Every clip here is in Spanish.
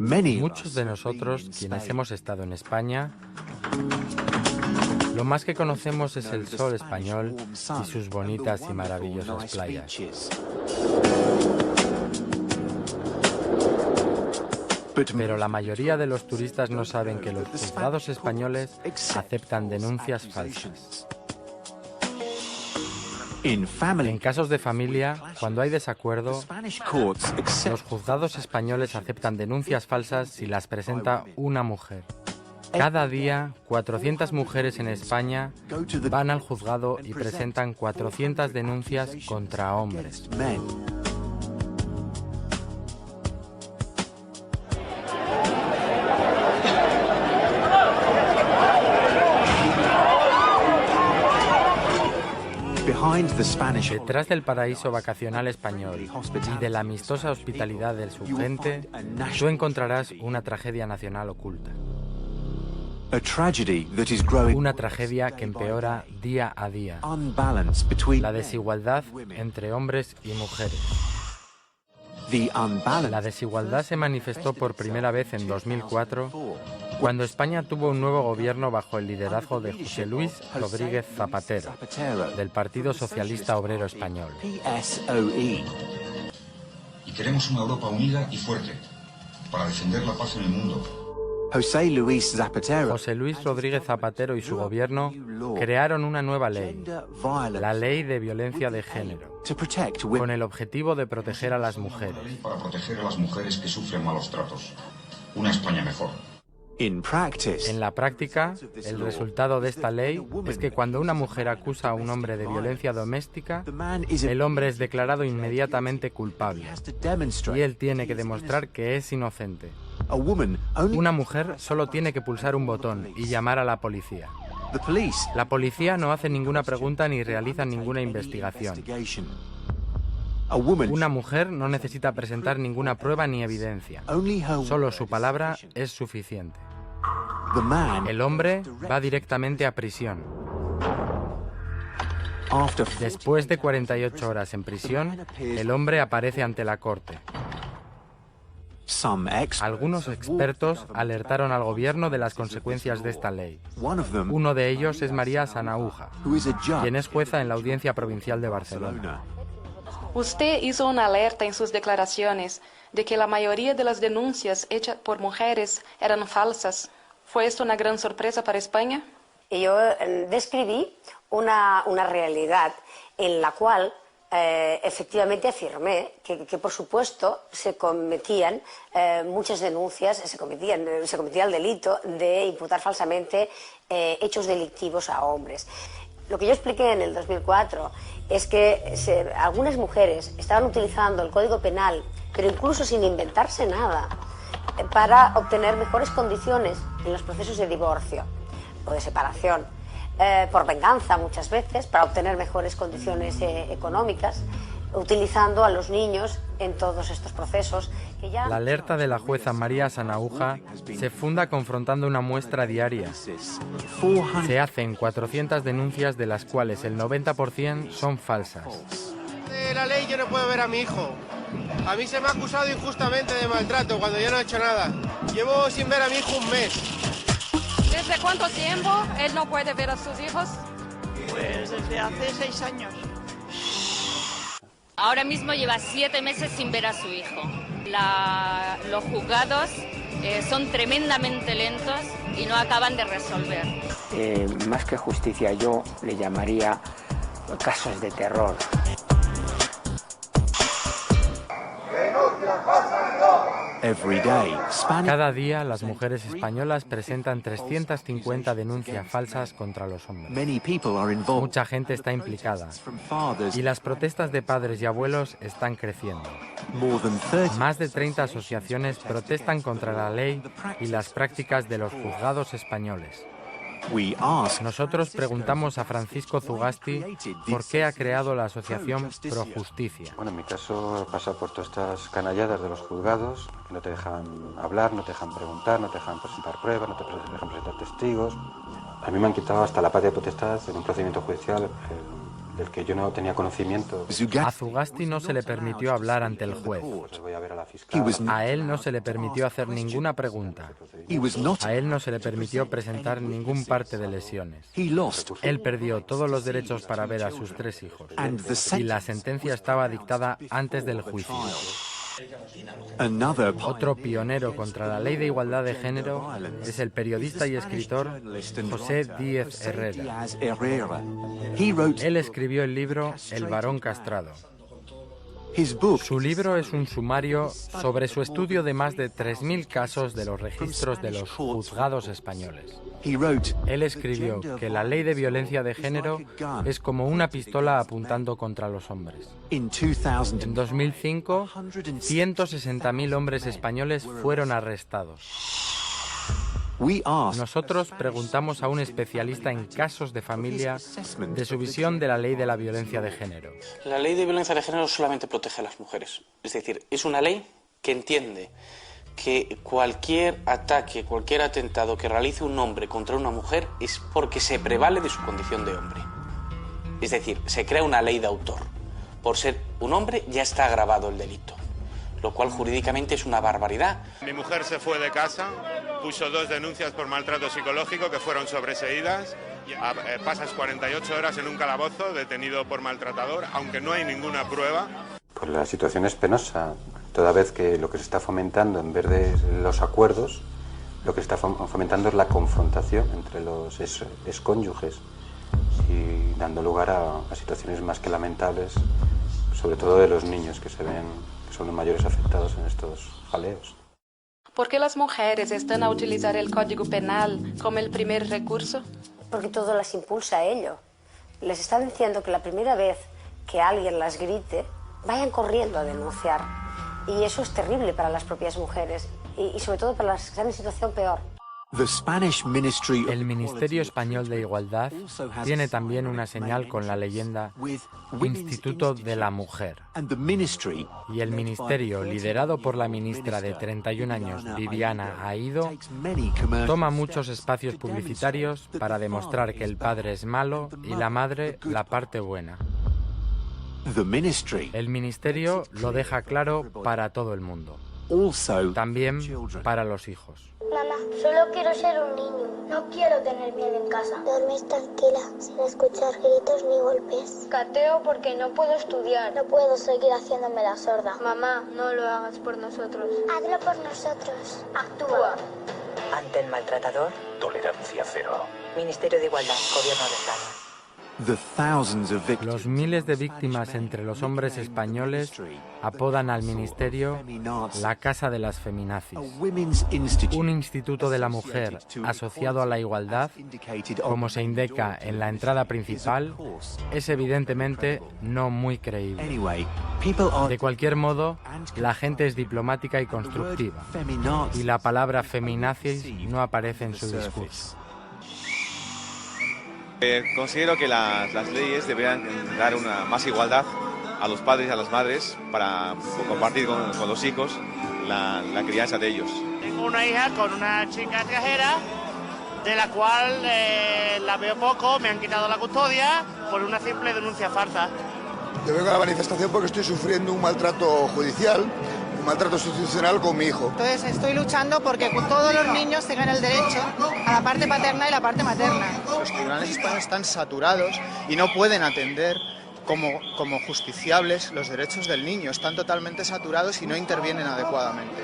Muchos de nosotros, quienes hemos estado en España, lo más que conocemos es el sol español y sus bonitas y maravillosas playas. Pero la mayoría de los turistas no saben que los juzgados españoles aceptan denuncias falsas. En casos de familia, cuando hay desacuerdo, los juzgados españoles aceptan denuncias falsas si las presenta una mujer. Cada día, 400 mujeres en España van al juzgado y presentan 400 denuncias contra hombres. Detrás del paraíso vacacional español y de la amistosa hospitalidad de su gente, tú encontrarás una tragedia nacional oculta. Una tragedia que empeora día a día. La desigualdad entre hombres y mujeres. La desigualdad se manifestó por primera vez en 2004, cuando España tuvo un nuevo gobierno bajo el liderazgo de José Luis Rodríguez Zapatero, del Partido Socialista Obrero Español. Y queremos una Europa unida y fuerte, para defender la paz en el mundo. José Luis Rodríguez Zapatero y su gobierno crearon una nueva ley, la Ley de Violencia de Género, con el objetivo de proteger a las mujeres. Para proteger a las mujeres que sufren malos tratos. Una España mejor. En la práctica, el resultado de esta ley es que cuando una mujer acusa a un hombre de violencia doméstica, el hombre es declarado inmediatamente culpable y él tiene que demostrar que es inocente. Una mujer solo tiene que pulsar un botón y llamar a la policía. La policía no hace ninguna pregunta ni realiza ninguna investigación. Una mujer no necesita presentar ninguna prueba ni evidencia. Solo su palabra es suficiente. El hombre va directamente a prisión. Después de 48 horas en prisión, el hombre aparece ante la corte. Algunos expertos alertaron al gobierno de las consecuencias de esta ley. Uno de ellos es María Sanahúja, quien es jueza en la Audiencia Provincial de Barcelona. Usted hizo una alerta en sus declaraciones de que la mayoría de las denuncias hechas por mujeres eran falsas. ¿Fue esto una gran sorpresa para España? Yo describí una realidad en la cual efectivamente afirmé que por supuesto se cometían muchas denuncias, se cometía el delito de imputar falsamente hechos delictivos a hombres. Lo que yo expliqué en el 2004 es que algunas mujeres estaban utilizando el Código Penal, pero incluso sin inventarse nada, para obtener mejores condiciones en los procesos de divorcio o de separación, por venganza muchas veces, para obtener mejores condiciones económicas, utilizando a los niños en todos estos procesos. La alerta de la jueza María Sanahúja se funda confrontando una muestra diaria. Se hacen 400 denuncias, de las cuales el 90% son falsas. De la ley yo no puedo ver a mi hijo. A mí se me ha acusado injustamente de maltrato cuando yo no he hecho nada. Llevo sin ver a mi hijo un mes. ¿Desde cuánto tiempo él no puede ver a sus hijos? Pues desde hace 6 años. Ahora mismo lleva 7 meses sin ver a su hijo. Los juzgados son tremendamente lentos y no acaban de resolver. Más que justicia, yo le llamaría casos de terror. Cada día las mujeres españolas presentan 350 denuncias falsas contra los hombres. Mucha gente está implicada y las protestas de padres y abuelos están creciendo. Más de 30 asociaciones protestan contra la ley y las prácticas de los juzgados españoles. Nosotros preguntamos a Francisco Zugasti por qué ha creado la asociación Pro Justicia. Bueno, en mi caso he pasado por todas estas canalladas de los juzgados, que no te dejan hablar, no te dejan preguntar, no te dejan presentar pruebas, no te dejan presentar testigos. A mí me han quitado hasta la patria potestad en un procedimiento judicial del que yo no tenía conocimiento. A Zugasti no se le permitió hablar ante el juez. Voy a ver a la fiscal. A él no se le permitió hacer ninguna pregunta. A él no se le permitió presentar ningún parte de lesiones. Él perdió todos los derechos para ver a sus 3 hijos. Y la sentencia estaba dictada antes del juicio. Otro pionero contra la ley de igualdad de género es el periodista y escritor José Díez Herrera. Él escribió el libro El varón castrado. Su libro es un sumario sobre su estudio de más de 3.000 casos de los registros de los juzgados españoles. Él escribió que la ley de violencia de género es como una pistola apuntando contra los hombres. En 2005, 160.000 hombres españoles fueron arrestados. Nosotros preguntamos a un especialista en casos de familia de su visión de la ley de la violencia de género. La ley de violencia de género solamente protege a las mujeres. Es decir, es una ley que entiende que cualquier ataque, cualquier atentado que realice un hombre contra una mujer es porque se prevale de su condición de hombre. Es decir, se crea una ley de autor. Por ser un hombre ya está agravado el delito, lo cual jurídicamente es una barbaridad. Mi mujer se fue de casa, puso 2 denuncias por maltrato psicológico que fueron sobreseídas. Pasas 48 horas en un calabozo detenido por maltratador, aunque no hay ninguna prueba. Pues la situación es penosa, toda vez que lo que se está fomentando, en vez de los acuerdos, lo que se está fomentando es la confrontación entre los excónyuges y dando lugar a situaciones más que lamentables, sobre todo de los niños que se ven que son los mayores afectados en estos jaleos. ¿Por qué las mujeres están a utilizar el Código Penal como el primer recurso? Porque todo las impulsa a ello. Les está diciendo que la primera vez que alguien las grite, vayan corriendo a denunciar. Y eso es terrible para las propias mujeres y sobre todo para las que están en situación peor. El Ministerio Español de Igualdad tiene también una señal con la leyenda Instituto de la Mujer. Y el ministerio, liderado por la ministra de 31 años, Viviana Aído, toma muchos espacios publicitarios para demostrar que el padre es malo y la madre la parte buena. El ministerio lo deja claro para todo el mundo, también para los hijos. Mamá, solo quiero ser un niño. No quiero tener miedo en casa. Dormir tranquila, sin escuchar gritos ni golpes. Cateo porque no puedo estudiar. No puedo seguir haciéndome la sorda. Mamá, no lo hagas por nosotros. Hazlo por nosotros. Actúa. Ante el maltratador, tolerancia cero. Ministerio de Igualdad, Gobierno de España. Los miles de víctimas entre los hombres españoles apodan al ministerio la Casa de las Feminazis, un instituto de la mujer asociado a la igualdad, como se indica en la entrada principal, es evidentemente no muy creíble. De cualquier modo, la gente es diplomática y constructiva, y la palabra feminazis no aparece en su discurso. Considero que las leyes deberían dar más igualdad a los padres y a las madres para compartir con los hijos la crianza de ellos. Tengo una hija con una chica extranjera de la cual la veo poco, me han quitado la custodia por una simple denuncia falsa. Yo vengo a la manifestación porque estoy sufriendo un maltrato judicial, un maltrato institucional con mi hijo. Entonces estoy luchando porque todos los niños tengan el derecho a la parte paterna y la parte materna. Los tribunales españoles están saturados y no pueden atender como justiciables los derechos del niño. Están totalmente saturados y no intervienen adecuadamente.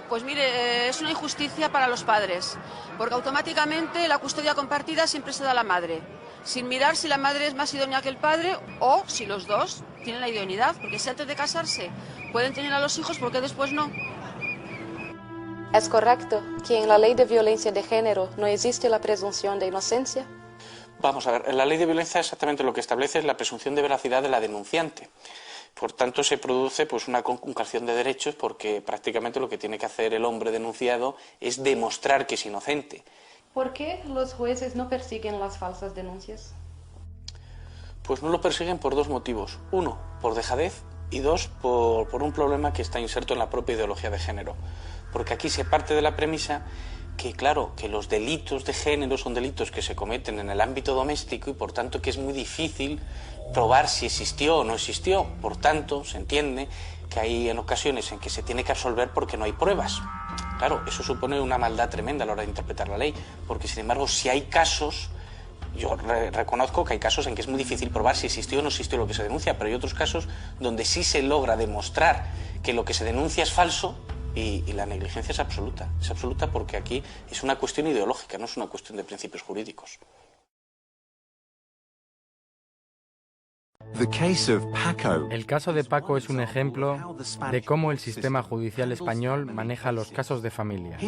Pues mire, es una injusticia para los padres, porque automáticamente la custodia compartida siempre se da a la madre, sin mirar si la madre es más idónea que el padre o si los dos tienen la idoneidad, porque si antes de casarse pueden tener a los hijos, ¿por qué después no? ¿Es correcto que en la ley de violencia de género no existe la presunción de inocencia? Vamos a ver, la ley de violencia exactamente lo que establece es la presunción de veracidad de la denunciante. Por tanto, se produce pues una conculcación de derechos porque prácticamente lo que tiene que hacer el hombre denunciado es demostrar que es inocente. ¿Por qué los jueces no persiguen las falsas denuncias? Pues no lo persiguen por 2 motivos. 1, por dejadez y 2, por un problema que está inserto en la propia ideología de género. Porque aquí se parte de la premisa que, claro, que los delitos de género son delitos que se cometen en el ámbito doméstico y por tanto que es muy difícil probar si existió o no existió. Por tanto, se entiende que hay en ocasiones en que se tiene que absolver porque no hay pruebas. Claro, eso supone una maldad tremenda a la hora de interpretar la ley, porque sin embargo, si hay casos, yo reconozco que hay casos en que es muy difícil probar si existió o no existió lo que se denuncia, pero hay otros casos donde sí se logra demostrar que lo que se denuncia es falso y la negligencia es absoluta. Es absoluta porque aquí es una cuestión ideológica, no es una cuestión de principios jurídicos. El caso de Paco es un ejemplo de cómo el sistema judicial español maneja los casos de familia.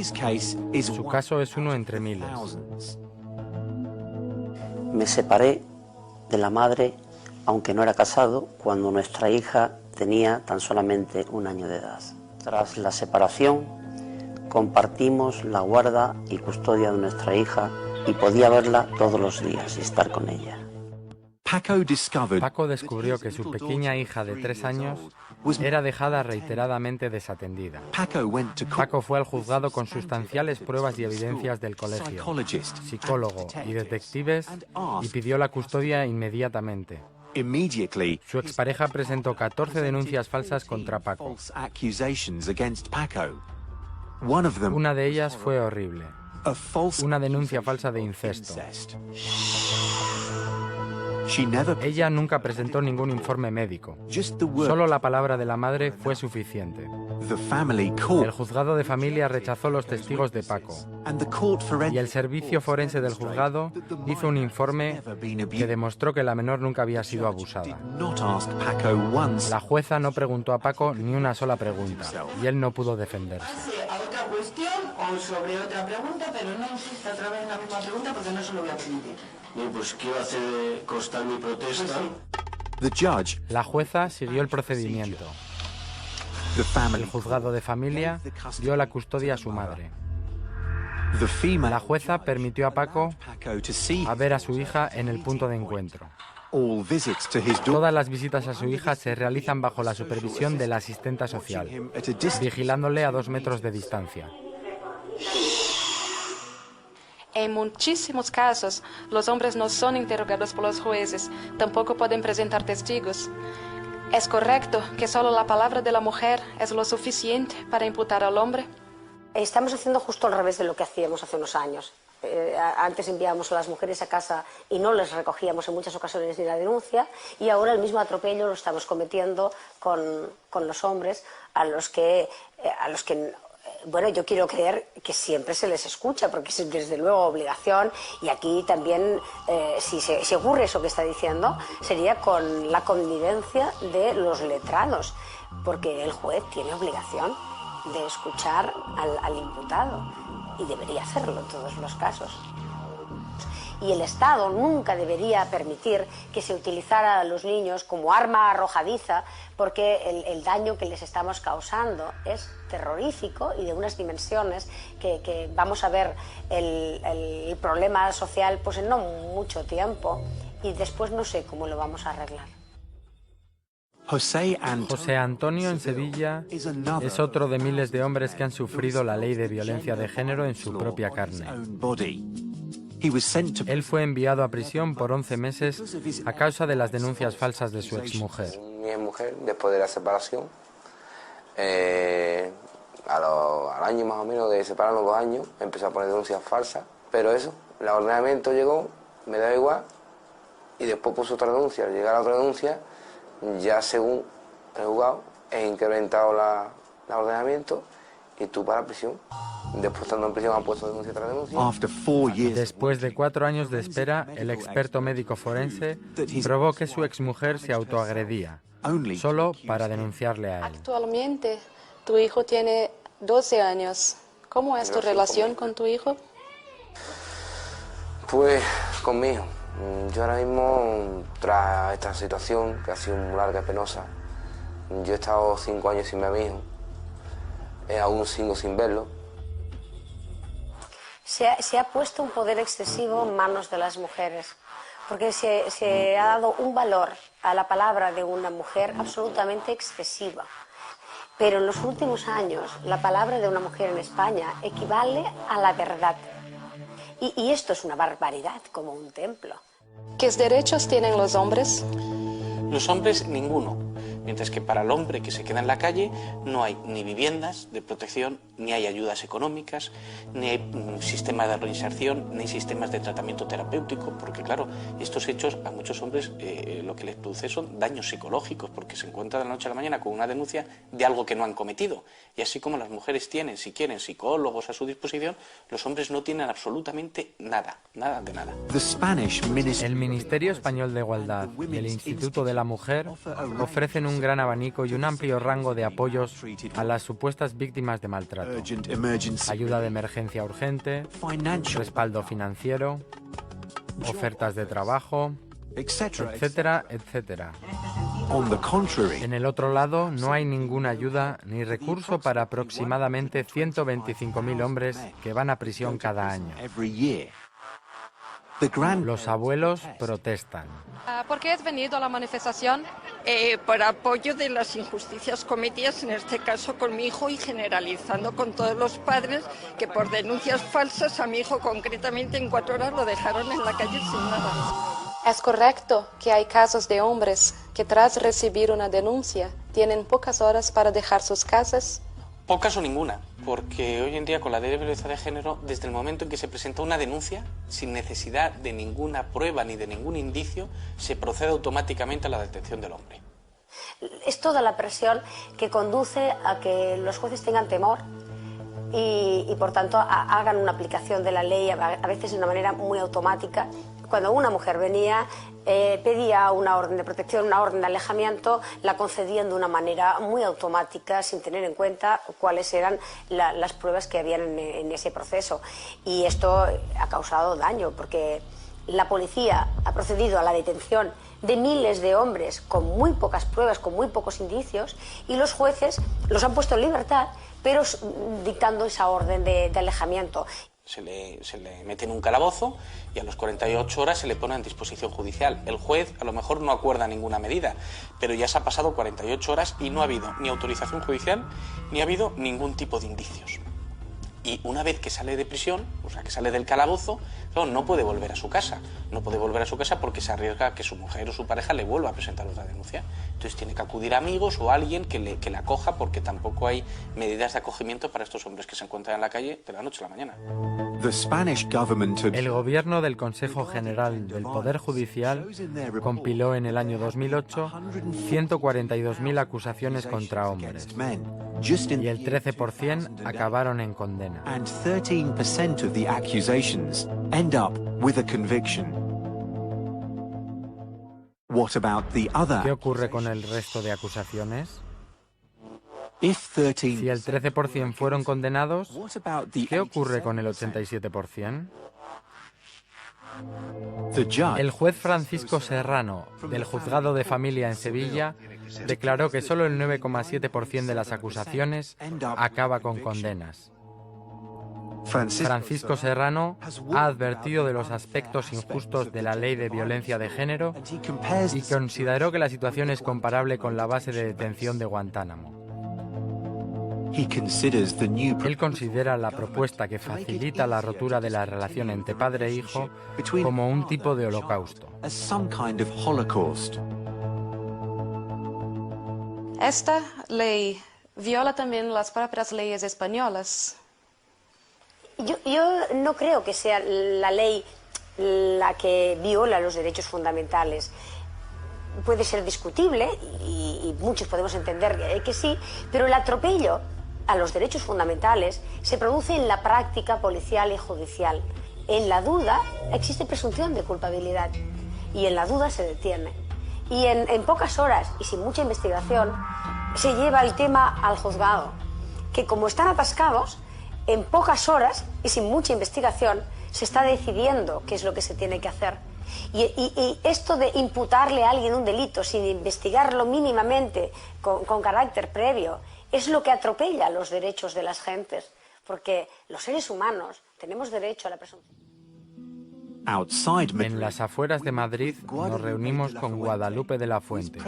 Su caso es uno entre miles. Me separé de la madre, aunque no era casado, cuando nuestra hija tenía tan solamente 1 año de edad. Tras la separación, compartimos la guarda y custodia de nuestra hija y podía verla todos los días y estar con ella. Paco descubrió que su pequeña hija de 3 años era dejada reiteradamente desatendida. Paco fue al juzgado con sustanciales pruebas y evidencias del colegio, psicólogo y detectives y pidió la custodia inmediatamente. Su expareja presentó 14 denuncias falsas contra Paco. Una de ellas fue horrible. Una denuncia falsa de incesto. Ella nunca presentó ningún informe médico. Solo la palabra de la madre fue suficiente. El juzgado de familia rechazó los testigos de Paco y el servicio forense del juzgado hizo un informe que demostró que la menor nunca había sido abusada. La jueza no preguntó a Paco ni una sola pregunta y él no pudo defenderse. A otra cuestión o sobre otra pregunta, pero no insista otra vez en la misma pregunta porque no se lo voy a permitir. Bien, pues quiero hacer constar mi protesta. La jueza siguió el procedimiento. El juzgado de familia dio la custodia a su madre. La jueza permitió a Paco a ver a su hija en el punto de encuentro. Todas las visitas a su hija se realizan bajo la supervisión de la asistenta social, vigilándole a 2 metros de distancia. En muchísimos casos, los hombres no son interrogados por los jueces, tampoco pueden presentar testigos. ¿Es correcto que solo la palabra de la mujer es lo suficiente para imputar al hombre? Estamos haciendo justo al revés de lo que hacíamos hace unos años. Antes enviábamos a las mujeres a casa y no les recogíamos en muchas ocasiones ni la denuncia, y ahora el mismo atropello lo estamos cometiendo con los hombres a los que bueno, yo quiero creer que siempre se les escucha, porque es desde luego obligación, y aquí también, si ocurre eso que está diciendo, sería con la connivencia de los letrados, porque el juez tiene obligación de escuchar al imputado, y debería hacerlo en todos los casos. Y el Estado nunca debería permitir que se utilizara a los niños como arma arrojadiza, porque el daño que les estamos causando es terrorífico y de unas dimensiones que vamos a ver el problema social pues en no mucho tiempo, y después no sé cómo lo vamos a arreglar. José Antonio en Sevilla es otro de miles de hombres que han sufrido la ley de violencia de género en su propia carne. Él fue enviado a prisión por 11 meses a causa de las denuncias falsas de su exmujer. Mi exmujer, después de la separación, al año más o menos de separarnos 2 años, empezó a poner denuncias falsas, pero eso, el ordenamiento llegó, me daba igual, y después puso otra denuncia. Al llegar a otra denuncia, ya según el juzgado, he incrementado el ordenamiento y tú para la prisión. Después, estando en prisión, han puesto denuncia tras denuncia. Después de 4 años de espera, el experto médico forense probó que su exmujer se autoagredía, solo para denunciarle a él. Actualmente, tu hijo tiene 12 años. ¿Cómo es tu relación con tu hijo? Pues, conmigo. Yo ahora mismo, tras esta situación, que ha sido muy larga y penosa, yo he estado 5 años sin ver a mi hijo. Aún sigo sin verlo. Se ha puesto un poder excesivo en manos de las mujeres, porque se ha dado un valor a la palabra de una mujer absolutamente excesiva. Pero en los últimos años la palabra de una mujer en España equivale a la verdad. Y esto es una barbaridad, como un templo. ¿Qué derechos tienen los hombres? Los hombres, ninguno. Mientras que para el hombre que se queda en la calle no hay ni viviendas de protección, ni hay ayudas económicas, ni hay sistemas de reinserción, ni sistemas de tratamiento terapéutico, porque claro, estos hechos a muchos hombres lo que les produce son daños psicológicos, porque se encuentran de la noche a la mañana con una denuncia de algo que no han cometido. Y así como las mujeres tienen, si quieren, psicólogos a su disposición, los hombres no tienen absolutamente nada, nada de nada. El Ministerio Español de Igualdad y el Instituto de la Mujer ofrecen un gran abanico y un amplio rango de apoyos a las supuestas víctimas de maltrato. Ayuda de emergencia urgente, respaldo financiero, ofertas de trabajo, etcétera, etcétera. En el otro lado, no hay ninguna ayuda ni recurso para aproximadamente 125.000 hombres que van a prisión cada año. Los abuelos protestan. ¿Por qué has venido a la manifestación? Por apoyo de las injusticias cometidas, en este caso con mi hijo, y generalizando con todos los padres que por denuncias falsas a mi hijo concretamente en 4 horas lo dejaron en la calle sin nada. ¿Es correcto que hay casos de hombres que tras recibir una denuncia tienen pocas horas para dejar sus casas? Pocas o ninguna, porque hoy en día con la ley de violencia de género, desde el momento en que se presenta una denuncia, sin necesidad de ninguna prueba ni de ningún indicio, se procede automáticamente a la detención del hombre. Es toda la presión que conduce a que los jueces tengan temor y por tanto hagan una aplicación de la ley a veces de una manera muy automática. Cuando una mujer venía, pedía una orden de protección, una orden de alejamiento, la concedían de una manera muy automática, sin tener en cuenta cuáles eran las pruebas que habían en ese proceso. Y esto ha causado daño, porque la policía ha procedido a la detención de miles de hombres con muy pocas pruebas, con muy pocos indicios, y los jueces los han puesto en libertad, pero dictando esa orden de alejamiento. Se le mete en un calabozo y a las 48 horas se le pone en disposición judicial. El juez a lo mejor no acuerda ninguna medida, pero ya se ha pasado 48 horas y no ha habido ni autorización judicial ni ha habido ningún tipo de indicios. Y una vez que sale de prisión, o sea, que sale del calabozo, no puede volver a su casa. No puede volver a su casa porque se arriesga a que su mujer o su pareja le vuelva a presentar otra denuncia. Entonces tiene que acudir a amigos o a alguien que le acoja, porque tampoco hay medidas de acogimiento para estos hombres que se encuentran en la calle de la noche a la mañana. El gobierno del Consejo General del Poder Judicial compiló en el año 2008 142.000 acusaciones contra hombres y el 13% acabaron en condena. ¿Qué ocurre con el resto de acusaciones? Si el 13% fueron condenados, ¿qué ocurre con el 87%? El juez Francisco Serrano, del Juzgado de Familia en Sevilla, declaró que solo el 9,7% de las acusaciones acaba con condenas. Francisco Serrano ha advertido de los aspectos injustos de la ley de violencia de género y consideró que la situación es comparable con la base de detención de Guantánamo. Él considera la propuesta que facilita la rotura de la relación entre padre e hijo como un tipo de holocausto. Esta ley viola también las propias leyes españolas. Yo no creo que sea la ley la que viola los derechos fundamentales. Puede ser discutible y muchos podemos entender que sí, pero el atropello a los derechos fundamentales se produce en la práctica policial y judicial. En la duda existe presunción de culpabilidad y en la duda se detiene. Y en pocas horas y sin mucha investigación se lleva el tema al juzgado, que como están atascados, en pocas horas y sin mucha investigación se está decidiendo qué es lo que se tiene que hacer. Y esto de imputarle a alguien un delito sin investigarlo mínimamente, con carácter previo, es lo que atropella los derechos de las gentes, porque los seres humanos tenemos derecho a la presunción. En las afueras de Madrid nos reunimos con Guadalupe de la Fuente,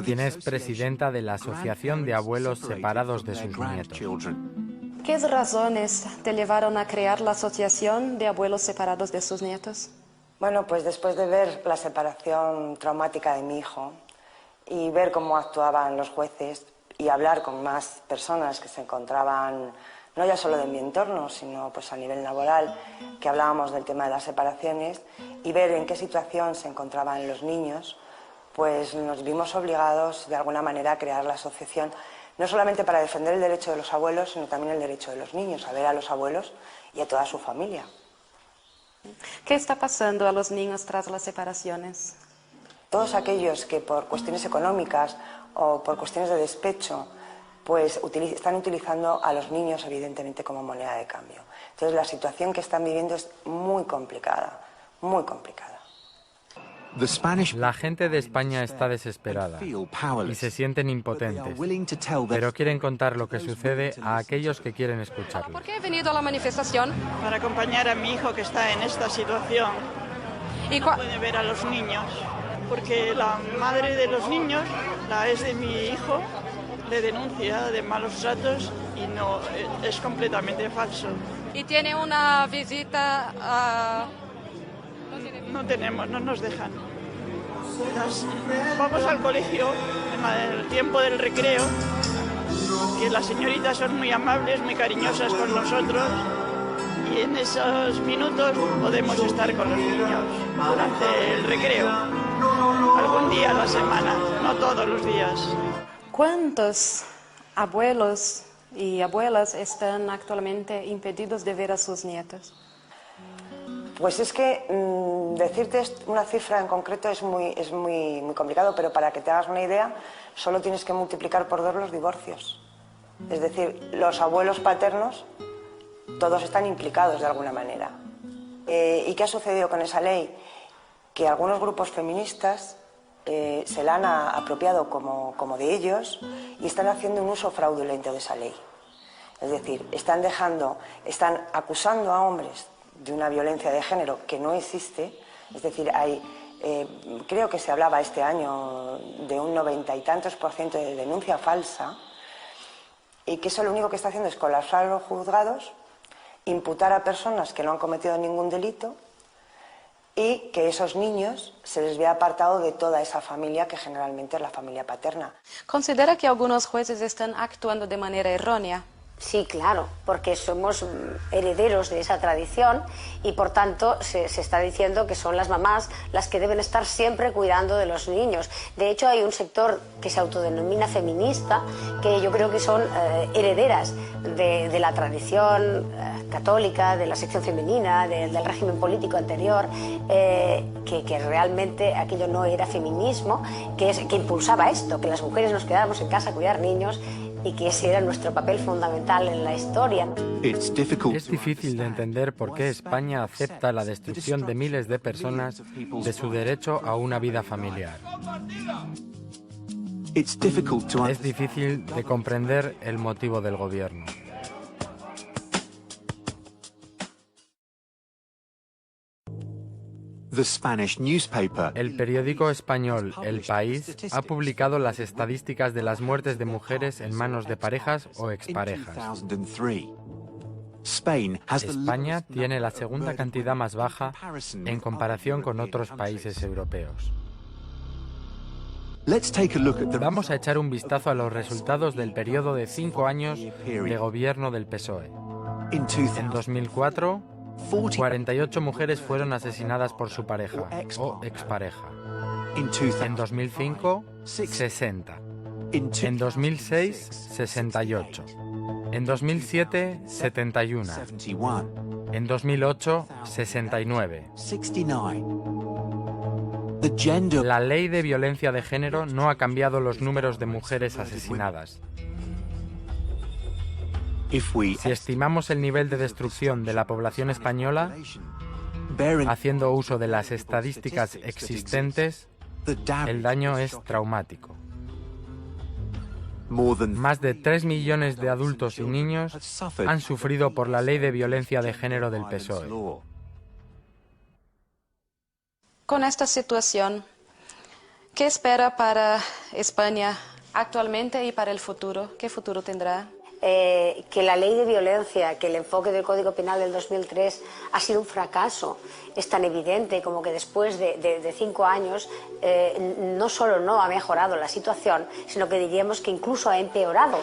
quien es presidenta de la Asociación de Abuelos Separados de sus Nietos. ¿Qué razones te llevaron a crear la Asociación de Abuelos Separados de sus Nietos? Bueno, pues después de ver la separación traumática de mi hijo y ver cómo actuaban los jueces y hablar con más personas que se encontraban no ya solo de mi entorno, sino pues a nivel laboral, que hablábamos del tema de las separaciones, y ver en qué situación se encontraban los niños, pues nos vimos obligados de alguna manera a crear la asociación, no solamente para defender el derecho de los abuelos, sino también el derecho de los niños, a ver a los abuelos y a toda su familia. ¿Qué está pasando a los niños tras las separaciones? Todos aquellos que por cuestiones económicas o por cuestiones de despecho pues están utilizando a los niños evidentemente como moneda de cambio. Entonces la situación que están viviendo es muy complicada, muy complicada. La gente de España está desesperada y se sienten impotentes, pero quieren contar lo que sucede a aquellos que quieren escucharlo. ¿Por qué he venido a la manifestación? Para acompañar a mi hijo que está en esta situación. ¿Y no puede ver a los niños, porque la madre de los niños, la ex de mi hijo, le denuncia de malos tratos y no, es completamente falso. ¿Y tiene una visita a...? No tenemos, no nos dejan. Vamos al colegio en el tiempo del recreo, que las señoritas son muy amables, muy cariñosas con nosotros, y en esos minutos podemos estar con los niños durante el recreo, algún día a la semana, no todos los días. ¿Cuántos abuelos y abuelas están actualmente impedidos de ver a sus nietos? Pues es que decirte una cifra en concreto es muy complicado, pero para que te hagas una idea, solo tienes que multiplicar por 2 los divorcios. Es decir, los abuelos paternos, todos están implicados de alguna manera. ¿Y qué ha sucedido con esa ley? Que algunos grupos feministas se la han apropiado como de ellos y están haciendo un uso fraudulento de esa ley. Es decir, están acusando a hombres de una violencia de género que no existe. Es decir, creo que se hablaba este año de un 90 y tantos % de denuncia falsa, y que eso lo único que está haciendo es colapsar los juzgados, imputar a personas que no han cometido ningún delito, y que esos niños se les vea apartado de toda esa familia que generalmente es la familia paterna. ¿Considera que algunos jueces están actuando de manera errónea? Sí, claro, porque somos herederos de esa tradición y por tanto se está diciendo que son las mamás las que deben estar siempre cuidando de los niños. De hecho, hay un sector que se autodenomina feminista, que yo creo que son herederas de la tradición católica, de la sección femenina, del régimen político anterior, que realmente aquello no era feminismo, que impulsaba esto, que las mujeres nos quedáramos en casa a cuidar niños, y que ese era nuestro papel fundamental en la historia. Es difícil de entender por qué España acepta la destrucción de miles de personas de su derecho a una vida familiar. Es difícil de comprender el motivo del gobierno. El periódico español El País ha publicado las estadísticas de las muertes de mujeres en manos de parejas o exparejas. España tiene la segunda cantidad más baja en comparación con otros países europeos. Vamos a echar un vistazo a los resultados del periodo de 5 años de gobierno del PSOE. En 2004, 48 mujeres fueron asesinadas por su pareja o expareja. En 2005, 60. En 2006, 68. En 2007, 71. En 2008, 69. La ley de violencia de género no ha cambiado los números de mujeres asesinadas. Si estimamos el nivel de destrucción de la población española, haciendo uso de las estadísticas existentes, el daño es traumático. Más de 3 millones de adultos y niños han sufrido por la ley de violencia de género del PSOE. Con esta situación, ¿qué espera para España actualmente y para el futuro? ¿Qué futuro tendrá? Que la ley de violencia, que el enfoque del Código Penal del 2003 ha sido un fracaso. Es tan evidente como que después de 5 años no solo no ha mejorado la situación, sino que diríamos que incluso ha empeorado.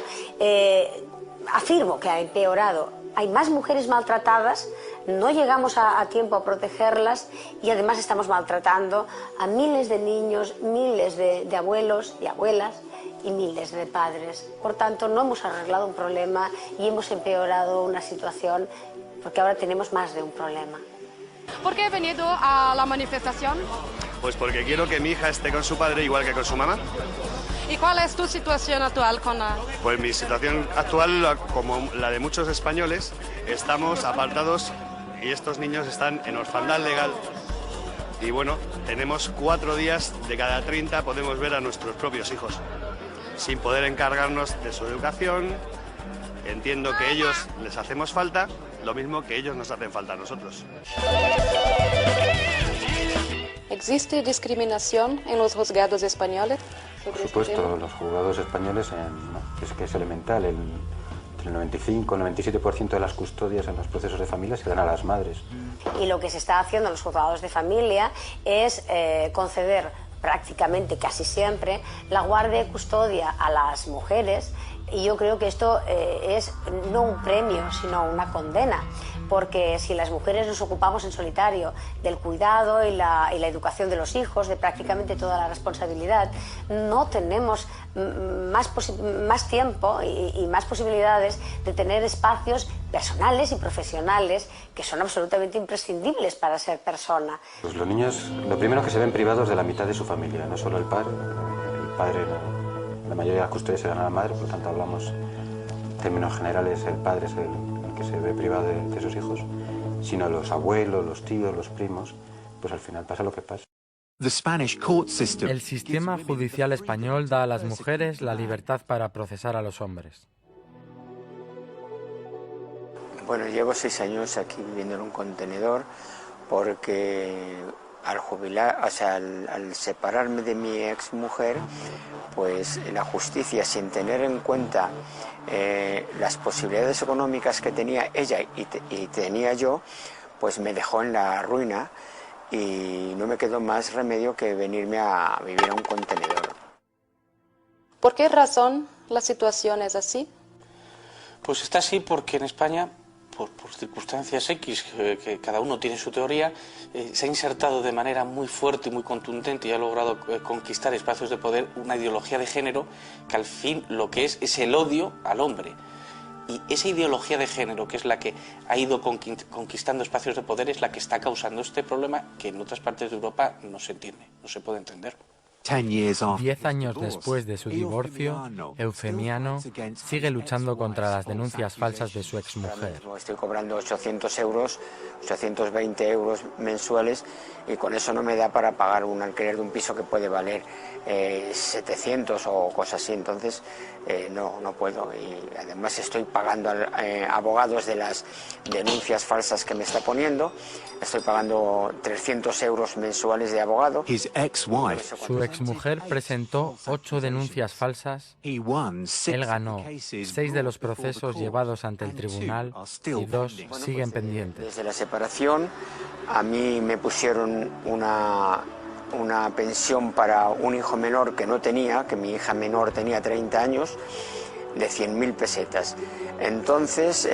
Afirmo que ha empeorado. Hay más mujeres maltratadas, no llegamos a tiempo a protegerlas y además estamos maltratando a miles de niños, miles de abuelos y abuelas y miles de padres. Por tanto, no hemos arreglado un problema y hemos empeorado una situación porque ahora tenemos más de un problema. ¿Por qué he venido a la manifestación? Pues porque quiero que mi hija esté con su padre igual que con su mamá. ¿Y cuál es tu situación actual con la...? Pues mi situación actual, como la de muchos españoles, estamos apartados y estos niños están en orfandad legal. Y bueno, tenemos 4 días de cada 30 podemos ver a nuestros propios hijos, sin poder encargarnos de su educación. Entiendo que ellos les hacemos falta, lo mismo que ellos nos hacen falta a nosotros. ¿Existe discriminación en los juzgados españoles? Por supuesto, los juzgados españoles, es que es elemental, entre el 95 y el 97% de las custodias en los procesos de familia se dan a las madres. Y lo que se está haciendo en los juzgados de familia es conceder prácticamente casi siempre la guardia y custodia a las mujeres, y yo creo que esto es no un premio sino una condena, porque si las mujeres nos ocupamos en solitario del cuidado y la educación de los hijos, de prácticamente toda la responsabilidad, no tenemos más tiempo y más posibilidades de tener espacios personales y profesionales que son absolutamente imprescindibles para ser persona. Pues los niños, lo primero que se ven privados de la mitad de su familia, no solo el padre, la mayoría de las custodias se dan a la madre, por lo tanto hablamos en términos generales, el padre es el que se ve privado de sus hijos, sino los abuelos, los tíos, los primos, pues al final pasa lo que pasa. El sistema judicial español da a las mujeres la libertad para procesar a los hombres. Bueno, llevo 6 años aquí viviendo en un contenedor porque al jubilar, o sea, al separarme de mi exmujer, pues la justicia, sin tener en cuenta las posibilidades económicas que tenía ella y tenía yo, pues me dejó en la ruina y no me quedó más remedio que venirme a vivir a un contenedor. ¿Por qué razón la situación es así? Pues está así porque en España, por circunstancias X, que cada uno tiene su teoría, se ha insertado de manera muy fuerte y muy contundente y ha logrado conquistar espacios de poder una ideología de género que al fin lo que es el odio al hombre. Y esa ideología de género, que es la que ha ido conquistando espacios de poder, es la que está causando este problema que en otras partes de Europa no se entiende, no se puede entender. 10 años después de su divorcio, Eufemiano sigue luchando contra las denuncias falsas de su exmujer. Estoy cobrando 800 euros, 820 euros mensuales y con eso no me da para pagar un alquiler de un piso que puede valer 700 o cosas así, entonces no puedo. Y además estoy pagando abogados de las denuncias falsas que me está poniendo, estoy pagando 300 euros mensuales de abogado. Su exmujer presentó 8 denuncias falsas, él ganó 6 de los procesos llevados ante el tribunal y 2 siguen pendientes. Desde la separación a mí me pusieron una pensión para un hijo menor que no tenía, que mi hija menor tenía 30 años, de 100.000 pesetas. Entonces,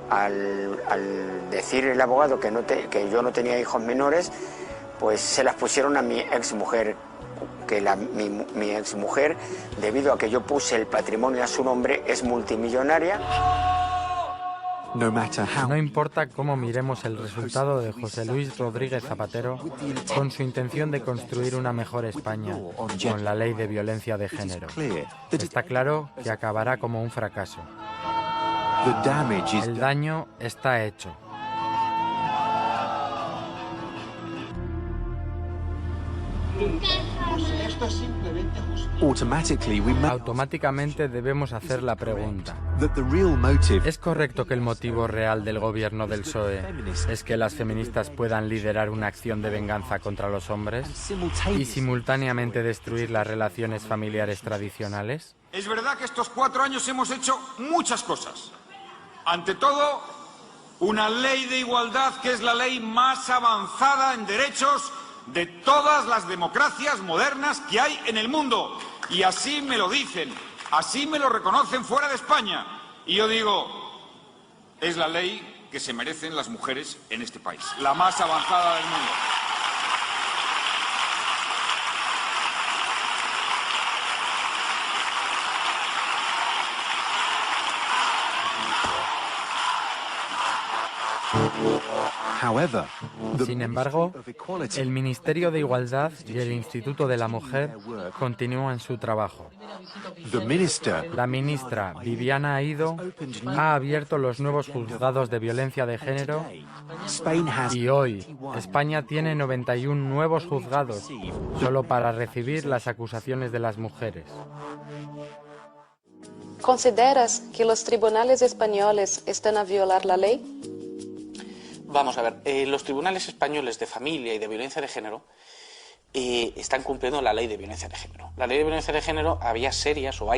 al decir el abogado que yo no tenía hijos menores, pues se las pusieron a mi exmujer, que mi exmujer, debido a que yo puse el patrimonio a su nombre, es multimillonaria. No importa cómo miremos el resultado de José Luis Rodríguez Zapatero, con su intención de construir una mejor España con la ley de violencia de género, está claro que acabará como un fracaso. El daño está hecho. Esto Automáticamente debemos hacer la pregunta: ¿es correcto que el motivo real del gobierno del PSOE es que las feministas puedan liderar una acción de venganza contra los hombres y simultáneamente destruir las relaciones familiares tradicionales? Es verdad que estos 4 años hemos hecho muchas cosas. Ante todo, una ley de igualdad que es la ley más avanzada en derechos de todas las democracias modernas que hay en el mundo. Y así me lo dicen, así me lo reconocen fuera de España. Y yo digo, es la ley que se merecen las mujeres en este país, la más avanzada del mundo. Sin embargo, el Ministerio de Igualdad y el Instituto de la Mujer continúan su trabajo. La ministra Viviana Aido ha abierto los nuevos juzgados de violencia de género y hoy España tiene 91 nuevos juzgados solo para recibir las acusaciones de las mujeres. ¿Consideras que los tribunales españoles están a violar la ley? Vamos a ver, los tribunales españoles de familia y de violencia de género están cumpliendo la ley de violencia de género. La ley de violencia de género hay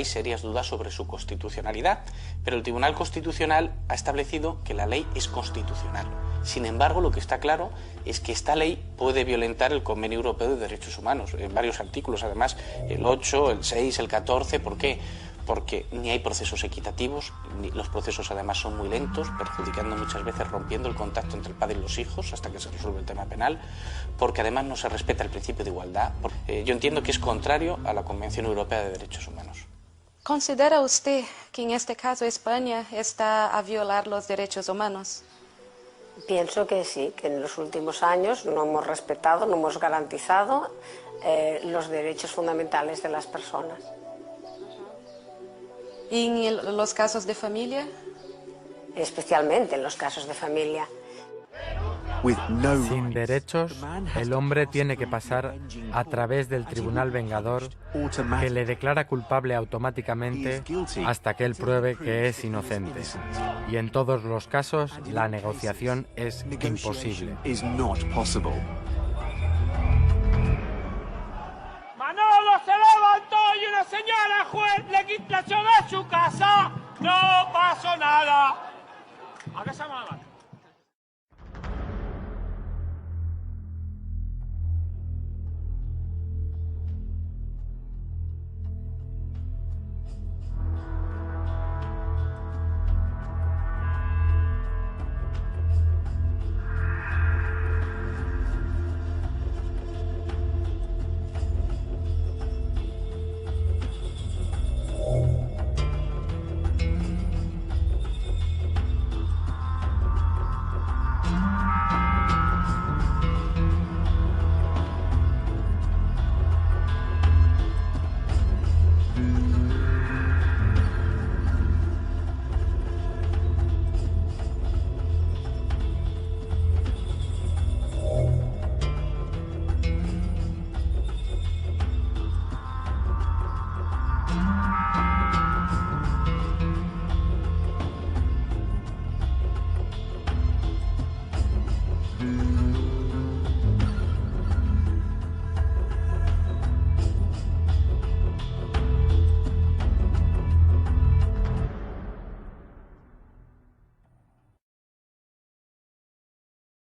serias dudas sobre su constitucionalidad, pero el Tribunal Constitucional ha establecido que la ley es constitucional. Sin embargo, lo que está claro es que esta ley puede violentar el Convenio Europeo de Derechos Humanos en varios artículos, además el 8, el 6, el 14, ¿por qué? Porque ni hay procesos equitativos, ni los procesos además son muy lentos, perjudicando muchas veces, rompiendo el contacto entre el padre y los hijos hasta que se resuelve el tema penal, porque además no se respeta el principio de igualdad. Yo entiendo que es contrario a la Convención Europea de Derechos Humanos. ¿Considera usted que en este caso España está a violar los derechos humanos? Pienso que sí, que en los últimos años no hemos respetado, no hemos garantizado los derechos fundamentales de las personas. ¿Y en los casos de familia? Especialmente en los casos de familia. Sin derechos, el hombre tiene que pasar a través del tribunal vengador que le declara culpable automáticamente hasta que él pruebe que es inocente. Y en todos los casos, la negociación es imposible. Manolo se levantó y una señora juez le echó de su casa. No pasó nada. ¿A qué se llama?